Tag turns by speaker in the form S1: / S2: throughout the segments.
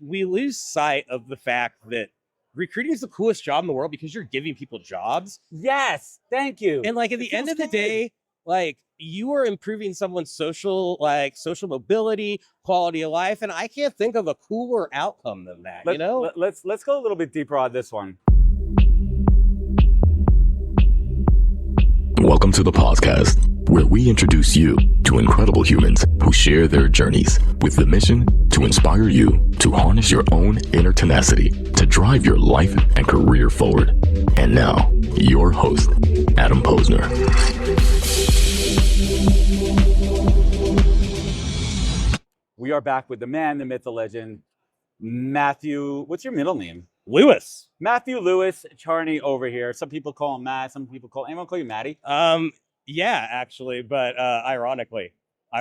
S1: we lose sight of the fact that recruiting is the coolest job in the world because you're giving people jobs.
S2: Yes, thank you.
S1: And like at the end of the day, like you are improving someone's social mobility, quality of life, and I can't think of a cooler outcome than that.
S2: Let's go a little bit deeper on this one.
S3: Welcome to the podcast, where we introduce you to incredible humans who share their journeys with the mission to inspire you to harness your own inner tenacity to drive your life and career forward. And now, your host, Adam Posner.
S2: We are back with the man, the myth, the legend, Matthew. What's your middle name?
S1: Lewis.
S2: Matthew Lewis Charney over here. Some people call him Matt. Some people anyone call you Matty?
S1: Yeah, actually, but ironically.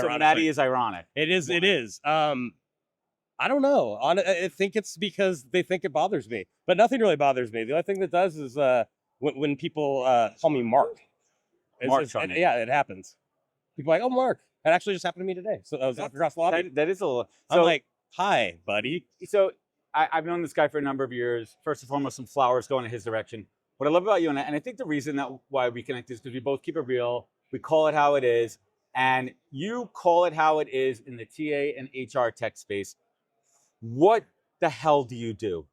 S2: So Matty is ironic.
S1: It is. Why? It is. I don't know. I think it's because they think it bothers me, but nothing really bothers me. The only thing that does is when people call me Mark. Yeah, it happens. People are like, oh, Mark. That actually just happened to me today. So I was across the lobby.
S2: That is a little. So,
S1: I'm like, hi, buddy.
S2: So I've known this guy for a number of years. First and foremost, some flowers going in his direction. What I love about you, and I think the reason that why we connect is because we both keep it real. We call it how it is. And you call it how it is in the TA and HR tech space. What the hell do you do?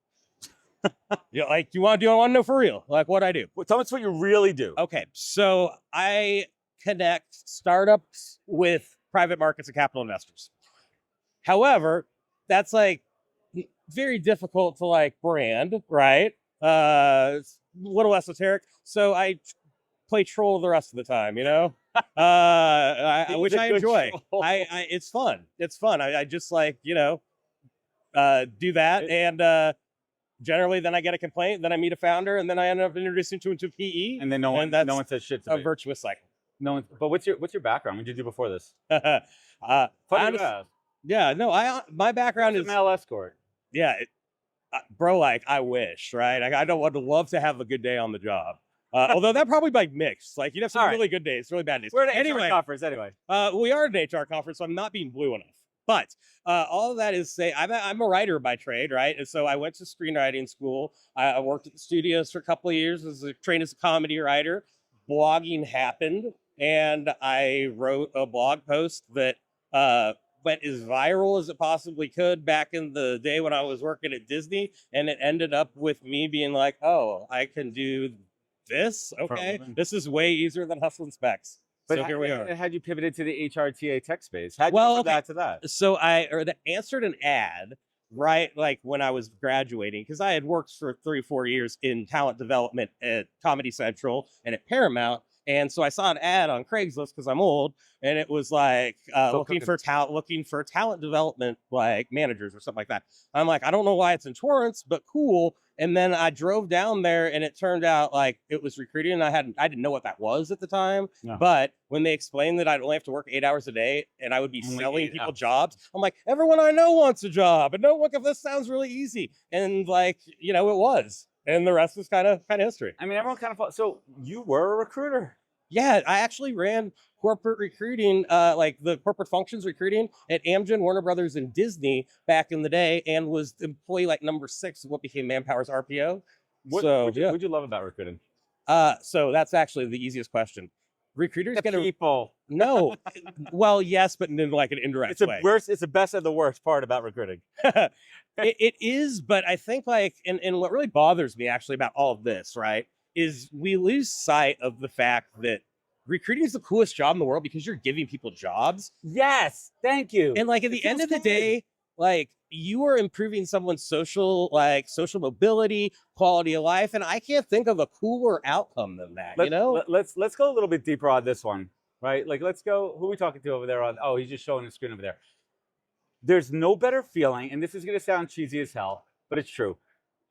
S1: Yeah, like, you want to know for real? Like, what I do?
S2: Well, tell us what you really do.
S1: Okay, so I connect startups with private markets and capital investors. However, that's like very difficult to like brand, right? It's a little esoteric. So I play troll the rest of the time, which I enjoy. It's fun. It's fun. I just like, do that. And generally then I get a complaint, then I meet a founder, and then I end up introducing to PE.
S2: And then no one says shit to me.
S1: A virtuous cycle.
S2: No one, but what's your background? What did you do before this?
S1: My background is
S2: male escort.
S1: Yeah, bro, like I wish, right? I would love to have a good day on the job. Although that probably might mix. Like you'd have some really good days, really bad days.
S2: We're at an HR conference anyway.
S1: We are at an HR conference, so I'm not being blue enough. But all of that is say I'm a writer by trade, right? And so I went to screenwriting school. I worked at the studios for a couple of years, trained as a comedy writer. Blogging happened, and I wrote a blog post that went as viral as it possibly could back in the day when I was working at Disney, and it ended up with me being like, oh, I can do this? Okay, this is way easier than hustling specs.
S2: But
S1: so here we are.
S2: Had you pivoted to the HRTA tech space? How'd you go back to that?
S1: So I answered an ad, right, like when I was graduating, because I had worked for 3-4 years in talent development at Comedy Central and at Paramount. And so I saw an ad on Craigslist because I'm old, and it was like looking for talent development like managers or something like that. I'm like, I don't know why it's in Torrance, but cool. And then I drove down there, and it turned out like it was recruiting, and I didn't know what that was at the time. No. But when they explained that I'd only have to work 8 hours a day and I would be selling people jobs, I'm like, everyone I know wants a job, and no, look, if this sounds really easy, and like it was. And the rest is kind of history.
S2: I mean, everyone kind of. So you were a recruiter.
S1: Yeah, I actually ran corporate recruiting, like the corporate functions recruiting at Amgen, Warner Brothers, and Disney back in the day, and was employee like number 6 of what became Manpower's RPO.
S2: What'd you love about recruiting?
S1: So that's actually the easiest question. Recruiters get
S2: people.
S1: No, well, yes, but in like an indirect way.
S2: It's the best and the worst part about recruiting.
S1: It is, but I think like, and what really bothers me actually about all of this, right, is we lose sight of the fact that recruiting is the coolest job in the world because you're giving people jobs.
S2: Yes, thank you.
S1: And like at the end of the day, like you are improving someone's social mobility, quality of life, and I can't think of a cooler outcome than that.
S2: Let's go a little bit deeper on this one, right? Like let's go. Who are we talking to over there? He's just showing the screen over there. There's no better feeling, and this is going to sound cheesy as hell, but it's true.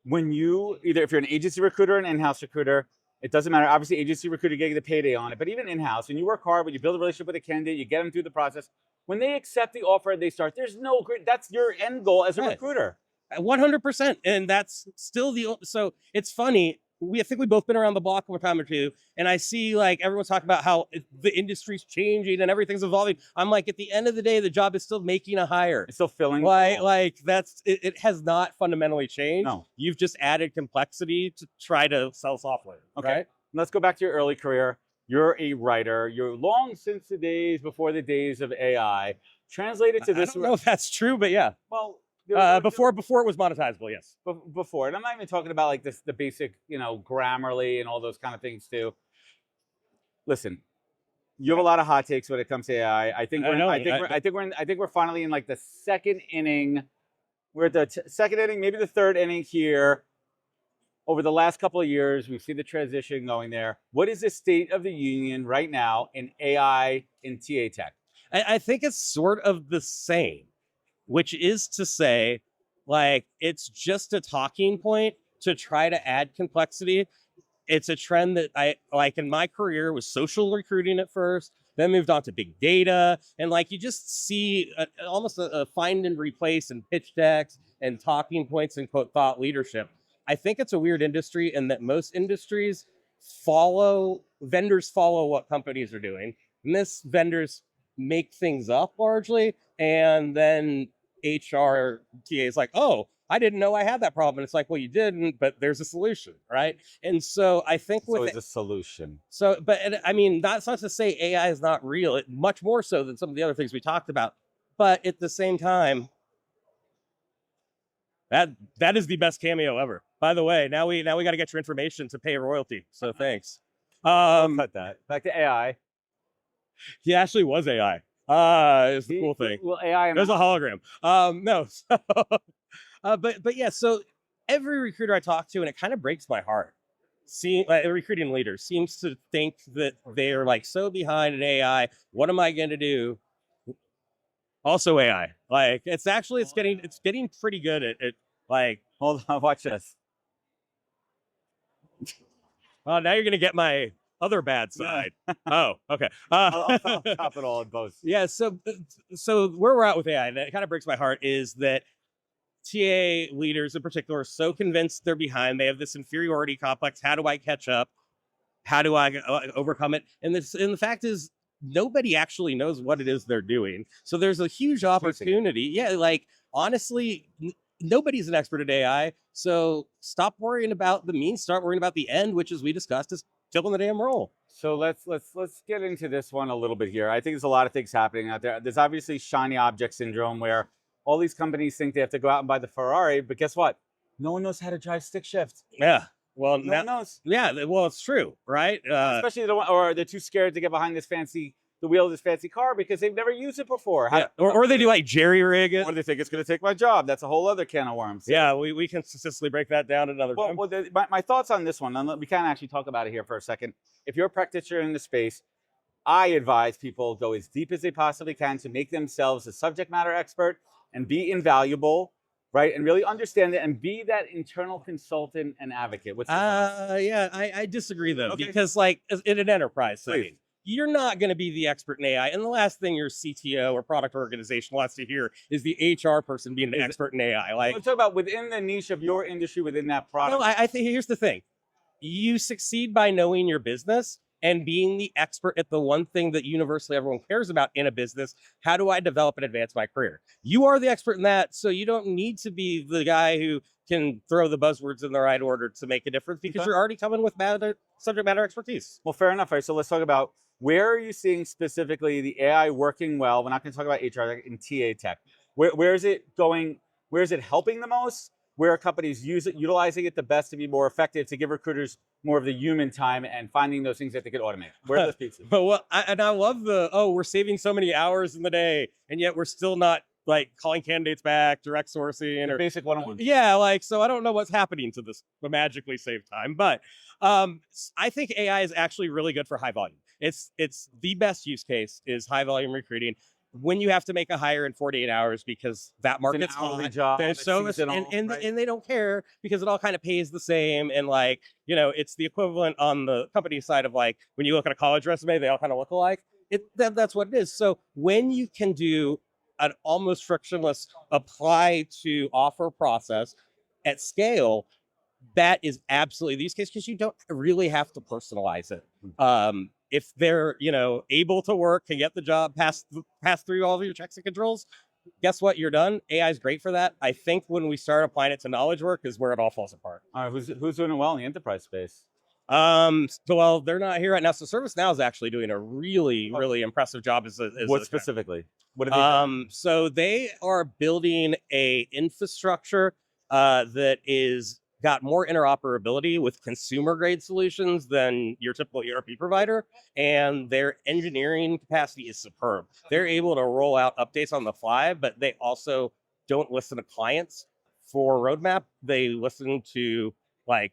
S2: When if you're an agency recruiter or an in-house recruiter, it doesn't matter. Obviously, agency recruiter getting the payday on it, but even in-house, when you work hard, when you build a relationship with a candidate, you get them through the process. When they accept the offer and they start, there's no great. That's your end goal as a recruiter.
S1: 100%, and that's still so it's funny. I think we've both been around the block a time or two, and I see like everyone's talking about how the industry's changing and everything's evolving. I'm like, at the end of the day, the job is still making a hire.
S2: It's still filling.
S1: Like that's it has not fundamentally changed.
S2: No.
S1: You've just added complexity to try to sell software.
S2: Okay.
S1: Right?
S2: Let's go back to your early career. You're a writer. You're long since the days before the days of AI. Translated to this.
S1: I don't know if that's true, but yeah.
S2: Well,
S1: before it was monetizable, yes.
S2: Before, and I'm not even talking about like the basic, Grammarly and all those kind of things too. Listen, you have a lot of hot takes when it comes to AI. I think we're finally in like the second inning. We're at the second inning, maybe the third inning here. Over the last couple of years, we've seen the transition going there. What is the state of the union right now in AI in TA tech?
S1: I think it's sort of the same, which is to say, like, it's just a talking point to try to add complexity. It's a trend that I like in my career was social recruiting at first, then moved on to big data. And like, you just see almost a find and replace and pitch decks and talking points and quote thought leadership. I think it's a weird industry in that most industries vendors follow what companies are doing. And this vendors make things up largely. And then HR TA is like, oh, I didn't know I had that problem. And it's like, well, you didn't, but there's a solution, right? And so I think
S2: with always a solution.
S1: So, but I mean, that's not to say AI is not real. Much more so than some of the other things we talked about. But at the same time, that is the best cameo ever. By the way, now we got to get your information to pay a royalty. So thanks.
S2: Cut that. Back to AI.
S1: He actually was AI. It's the cool thing.
S2: Well, AI.
S1: There's a hologram. No. But yeah. So every recruiter I talk to, and it kind of breaks my heart. Seeing a recruiting leader seems to think that they are like so behind in AI. What am I going to do? Also AI. Like it's getting pretty good at like.
S2: Hold on, watch this.
S1: Oh, now you're gonna get my other bad side. Oh, okay.
S2: I'll top it all in both.
S1: Yeah. So where we're at with AI, and it kind of breaks my heart, is that TA leaders in particular are so convinced they're behind. They have this inferiority complex. How do I catch up? How do I overcome it? And the fact is, nobody actually knows what it is they're doing. So there's a huge opportunity. Yeah, like honestly, nobody's an expert at AI. So stop worrying about the means, start worrying about the end, which, as we discussed, is filling the damn role.
S2: So let's get into this one a little bit here. I think there's a lot of things happening out there. There's obviously shiny object syndrome, where all these companies think they have to go out and buy the Ferrari, but guess what? No one knows how to drive stick shift.
S1: Yeah. Well,
S2: no one knows.
S1: Yeah. Well, it's true, right?
S2: Especially or they're too scared to get behind the wheel of this fancy car because they've never used it before.
S1: Or they do like jerry rig it.
S2: Or they think it's going to take my job. That's a whole other can of worms.
S1: Yeah, we can statistically break that down another time.
S2: Well, my thoughts on this one, and we can actually talk about it here for a second. If you're a practitioner in the space, I advise people go as deep as they possibly can to make themselves a subject matter expert and be invaluable, right? And really understand it and be that internal consultant and advocate. What's
S1: yeah, I disagree though, because like in an enterprise setting, you're not going to be the expert in AI. And the last thing your CTO or product organization wants to hear is the HR person being an expert in AI. Like,
S2: let's talk about within the niche of your industry, within that product.
S1: No, I think here's the thing. You succeed by knowing your business and being the expert at the one thing that universally everyone cares about in a business. How do I develop and advance my career? You are the expert in that, so you don't need to be the guy who can throw the buzzwords in the right order to make a difference, because you're already coming with subject matter expertise.
S2: Well, fair enough. All right, so let's talk about where are you seeing specifically the AI working well? We're not going to talk about HR in TA tech. Where is it going? Where is it helping the most? Where are companies utilizing it the best to be more effective, to give recruiters more of the human time and finding those things that they could automate? Where are those pieces?
S1: But I love we're saving so many hours in the day, and yet we're still not like calling candidates back, direct sourcing, or
S2: basic one-on-one.
S1: Yeah, like, so I don't know what's happening to this magically save time, but I think AI is actually really good for high volume. It's the best use case is high volume recruiting. When you have to make a hire in 48 hours because that market's hot,
S2: job,
S1: and they don't care because it all kind of pays the same. And like, it's the equivalent on the company side of like, when you look at a college resume, they all kind of look alike. That's what it is. So when you can do an almost frictionless apply to offer process at scale, That is absolutely the use case because you don't really have to personalize it. If they're, able to work, can get the job, pass through all of your checks and controls, guess what? You're done. AI is great for that. I think when we start applying it to knowledge work is where it all falls apart.
S2: All right, who's doing it well in the enterprise space?
S1: Well, they're not here right now. So ServiceNow is actually doing a really, really impressive job.
S2: What specifically? What are they doing?
S1: So they are building a infrastructure that is got more interoperability with consumer grade solutions than your typical ERP provider, and their engineering capacity is superb. They're able to roll out updates on the fly, but they also don't listen to clients for roadmap. They listen to like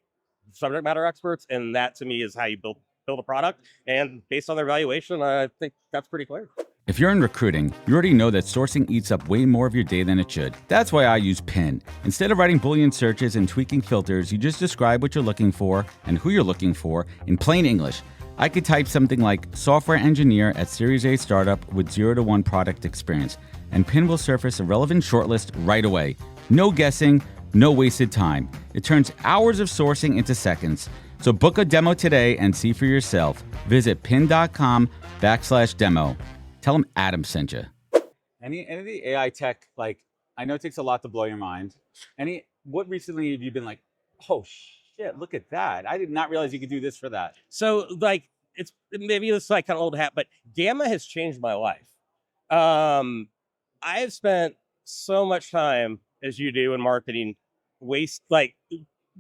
S1: subject matter experts, and that to me is how you build a product. And based on their valuation, I think that's pretty clear.
S4: If you're in recruiting, you already know that sourcing eats up way more of your day than it should. That's why I use Pin. Instead of writing Boolean searches and tweaking filters, you just describe what you're looking for and who you're looking for in plain English. I could type something like software engineer at Series A startup with 0 to 1 product experience, and Pin will surface a relevant shortlist right away. No guessing, no wasted time. It turns hours of sourcing into seconds. So book a demo today and see for yourself. Visit pin.com/demo. Tell them Adam sent you.
S2: Any of the AI tech, like, I know it takes a lot to blow your mind. What recently have you been like, oh shit, look at that. I did not realize you could do this for that.
S1: So like, it's maybe this like kind of old hat, but Gamma has changed my life. I have spent so much time, as you do in marketing,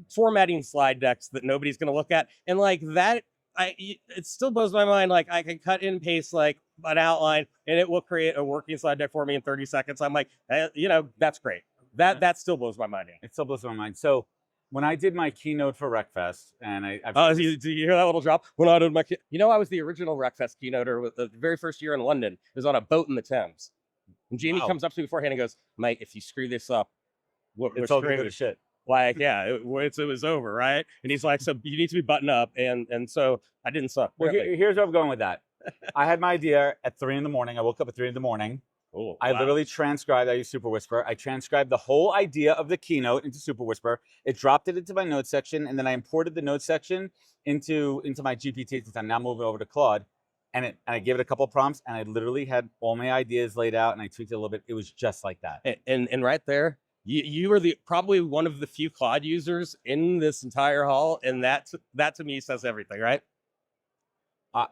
S1: formatting slide decks that nobody's going to look at. And like that, it still blows my mind. Like I can cut and paste like an outline and it will create a working slide deck for me in 30 seconds. I'm like, that's great. That still blows my mind.
S2: It still blows my mind. So when I did my keynote for RecFest, and
S1: do you hear that little drop? When I did my, I was the original RecFest keynoter with the very first year in London. It was on a boat in the Thames. And Jamie comes up to me beforehand and goes, Mike, if you screw this up,
S2: it's all good shit.
S1: Like, yeah, it was over, right? And he's like, so you need to be buttoned up. And so I didn't suck.
S2: Well, here's where I'm going with that. I had my idea at 3 a.m. I woke up at 3 a.m.
S1: Cool.
S2: I literally transcribed, I use Super Whisper. I transcribed the whole idea of the keynote into Super Whisper. It dropped it into my notes section, and then I imported the notes section into my GPT, since I'm now moving over to Claude. And I gave it a couple prompts, and I literally had all my ideas laid out, and I tweaked it a little bit. It was just like that.
S1: And right there, you are probably one of the few Claude users in this entire hall, and that to me says everything, right?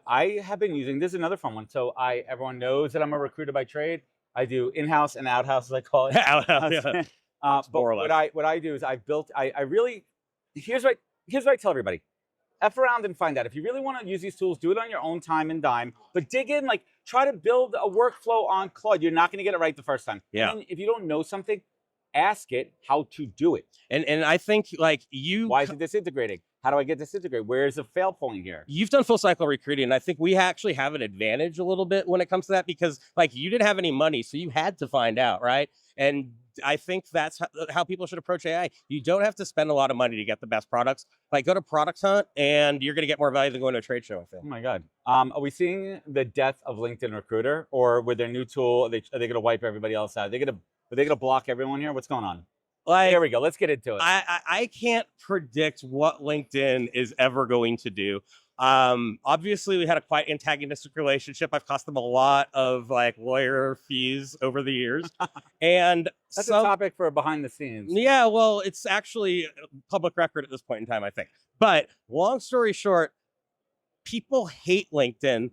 S2: I have been using, this is another fun one. So everyone knows that I'm a recruiter by trade. I do in-house and out-house, as I call it.
S1: Out-house, yeah.
S2: But what I do is here's what I tell everybody. F around and find out. If you really want to use these tools, do it on your own time and dime. But dig in, like try to build a workflow on Claude. You're not going to get it right the first time.
S1: Yeah.
S2: And if you don't know something, ask it how to do it.
S1: And I think like
S2: why is it disintegrating? How do I get disintegrated? Where is the fail point here?
S1: You've done full cycle recruiting, and I think we actually have an advantage a little bit when it comes to that, because like you didn't have any money, so you had to find out, right? And I think that's how people should approach AI. You don't have to spend a lot of money to get the best products. Like go to Product Hunt, and you're going to get more value than going to a trade show, I think.
S2: Oh my God. Are we seeing the death of LinkedIn Recruiter, or with their new tool, are they going to wipe everybody else out? Are they going to block everyone here? What's going on?
S1: Like,
S2: there we go. Let's get into it.
S1: I can't predict what LinkedIn is ever going to do. Obviously, we had a quite antagonistic relationship. I've cost them a lot of like lawyer fees over the years, and
S2: that's a topic for behind the scenes.
S1: Yeah, well, it's actually public record at this point in time, I think. But long story short, people hate LinkedIn.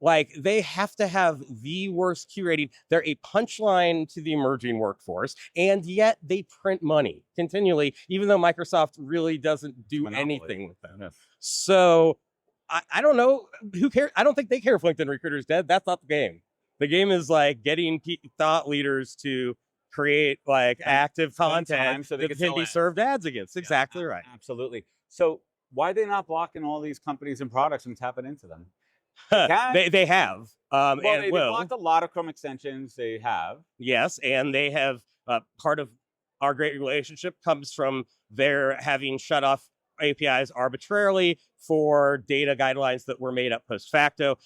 S1: Like they have to have the worst Q rating. They're a punchline to the emerging workforce, and yet they print money continually, even though Microsoft really doesn't do anything with them. Yes. So I don't know who cares. I don't think they care if LinkedIn Recruiter is dead. That's not the game. The game is like getting thought leaders to create like active content so that can be served ads against. Exactly right.
S2: Absolutely. So why are they not blocking all these companies and products and tapping into them?
S1: They have.
S2: They blocked a lot of Chrome extensions. They have.
S1: Yes, and they have part of our great relationship comes from their having shut off APIs arbitrarily for data guidelines that were made up post facto.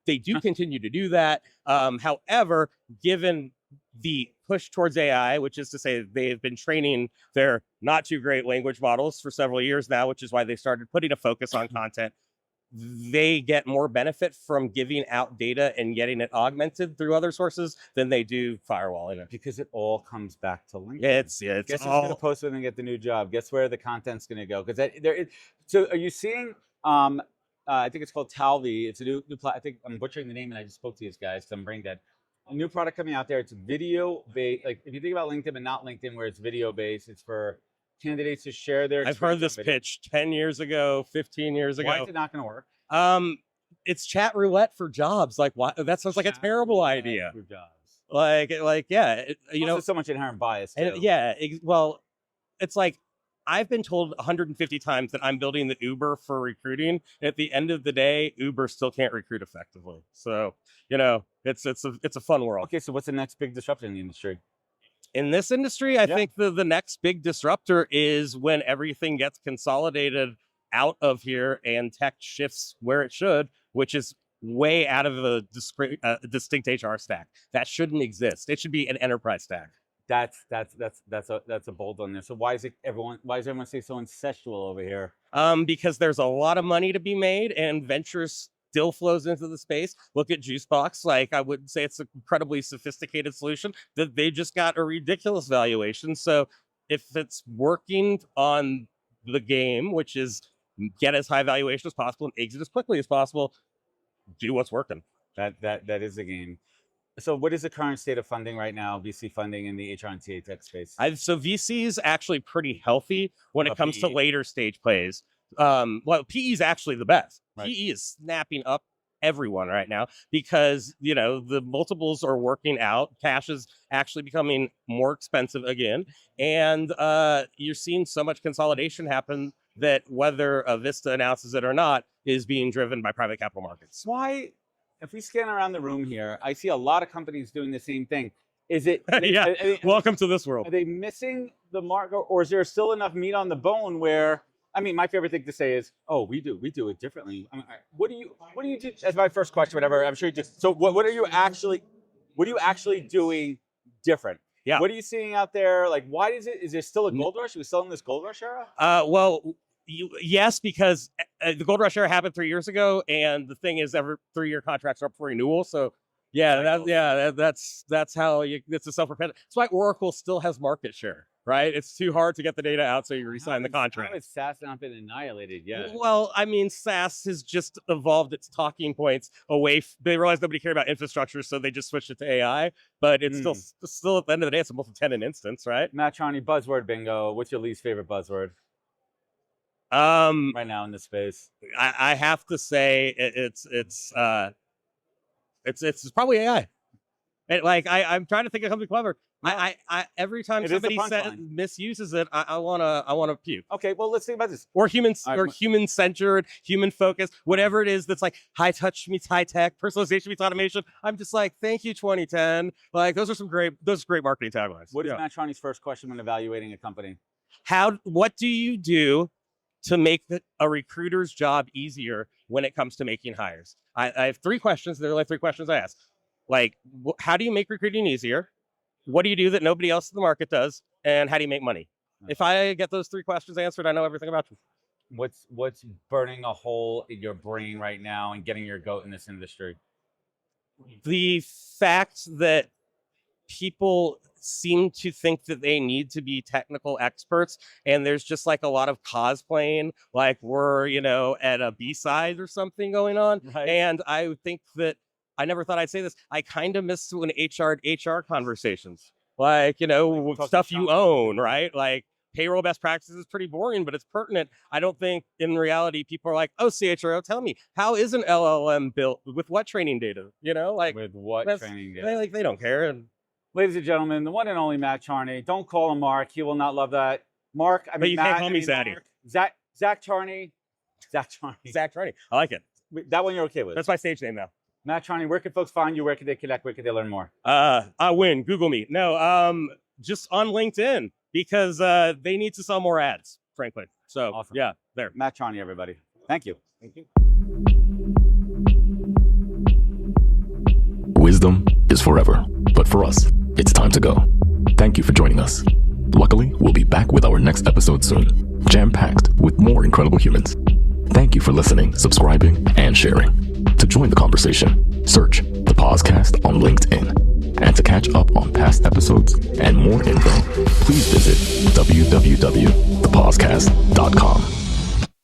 S1: They do continue to do that. However, given the push towards AI, which is to say they've been training their not too great language models for several years now, which is why they started putting a focus on content. They get more benefit from giving out data and getting it augmented through other sources than they do firewalling it.
S2: Because it all comes back to LinkedIn.
S1: It's
S2: Guess who's
S1: all
S2: going to post it and get the new job? Guess where the content's going to go? Because so are you seeing? I think it's called Talvi. It's a new I think I'm butchering the name, and I just spoke to these guys, so I'm brain dead. A new product coming out there. It's video based. Like if you think about LinkedIn, but not LinkedIn, where it's video based. It's for candidates to share their.
S1: I've heard this pitch 10 years ago, 15 years ago.
S2: Why is it not going to work?
S1: It's chat roulette for jobs. Like, why? That sounds like a terrible idea.
S2: For jobs.
S1: Like, yeah, you know,
S2: there's so much inherent bias. Too.
S1: And yeah, well, it's like I've been told 150 times that I'm building the Uber for recruiting. At the end of the day, Uber still can't recruit effectively. So, you know, it's a fun world.
S2: Okay, so what's the next big disruption in the industry?
S1: In this industry, I think the next big disruptor is when everything gets consolidated out of here and tech shifts where it should, which is way out of the distinct HR stack. That shouldn't exist. It should be an enterprise stack.
S2: That's a bold one there. So why is everyone say so incestual over here?
S1: Because there's a lot of money to be made and ventures still flows into the space. Look at Juicebox. Like, I wouldn't say it's an incredibly sophisticated solution, that they just got a ridiculous valuation. So if it's working on the game, which is get as high valuation as possible and exit as quickly as possible, do what's working.
S2: That is a game. So what is the current state of funding right now, VC funding in the HR and TA tech space?
S1: So VC is actually pretty healthy when it comes
S2: PE?
S1: to later stage plays. Well, PE is actually the best.
S2: Right.
S1: PE is snapping up everyone right now because, you know, the multiples are working out. Cash is actually becoming more expensive again. And you're seeing so much consolidation happen that whether a Vista announces it or not is being driven by private capital markets.
S2: Why, if we scan around the room here, I see a lot of companies doing the same thing. Is it?
S1: Yeah. Welcome to this world.
S2: Are they missing the mark, or is there still enough meat on the bone where? I mean, my favorite thing to say is, "Oh, we do it differently." I mean, what do you do? That's my first question. Whatever. I'm sure you just. So, what are you actually doing different?
S1: Yeah.
S2: What are you seeing out there? Like, why is there still a gold rush? Are we still in this gold rush era?
S1: Well, yes, because the gold rush era happened 3 years ago, and the thing is, every 3-year contracts are up for renewal. So, that's how it's a self-repetitive. That's why Oracle still has market share, right? It's too hard to get the data out, so you re-sign the contract.
S2: How has SaaS not been annihilated yet?
S1: Well, I mean, SaaS has just evolved its talking points away. They realized nobody cared about infrastructure, so they just switched it to AI. But it's still at the end of the day, it's a multi-tenant instance, right?
S2: Matt Charney, buzzword bingo. What's your least favorite buzzword? Right now in this space,
S1: I have to say it's probably AI. I'm trying to think of something clever. I every time somebody misuses it, I wanna puke.
S2: Okay, well, let's think about this.
S1: Or human centered, human focused, whatever it is that's like high touch meets high tech, personalization meets automation. I'm just like, thank you, 2010. Like those are great marketing taglines.
S2: What is Matt Charney's first question when evaluating a company?
S1: What do you do to make a recruiter's job easier when it comes to making hires? I have 3 questions. There are like 3 questions I ask. Like, how do you make recruiting easier? What do you do that nobody else in the market does? And how do you make money? If I get those 3 questions answered, I know everything about you.
S2: What's burning a hole in your brain right now and getting your goat in this industry?
S1: The fact that people seem to think that they need to be technical experts, and there's just like a lot of cosplaying, like we're, at a B-side or something going on.
S2: Right.
S1: And I think that I never thought I'd say this. I kind of miss when HR conversations, like, stuff you own, right? Like payroll best practices is pretty boring, but it's pertinent. I don't think in reality people are like, oh, CHRO, tell me, how is an LLM built? With what training data?
S2: With what training data?
S1: They don't care. And
S2: ladies and gentlemen, the one and only Matt Charney. Don't call him Mark. He will not love that. Mark,
S1: but you can't call me Zaddy.
S2: Zach Charney. Zach Charney.
S1: I like it.
S2: That one you're okay with?
S1: That's my stage name now.
S2: Matt Charney, where can folks find you? Where can they connect? Where can they learn more?
S1: I win. Google me. No, just on LinkedIn because they need to sell more ads, frankly. So,
S2: awesome.
S1: Yeah, there.
S2: Matt Charney, everybody. Thank you.
S1: Thank you.
S3: Wisdom is forever, but for us, it's time to go. Thank you for joining us. Luckily, we'll be back with our next episode soon, jam-packed with more incredible humans. Thank you for listening, subscribing, and sharing. To join the conversation, search the Podcast on LinkedIn. And to catch up on past episodes and more info, please visit www.thepodcast.com.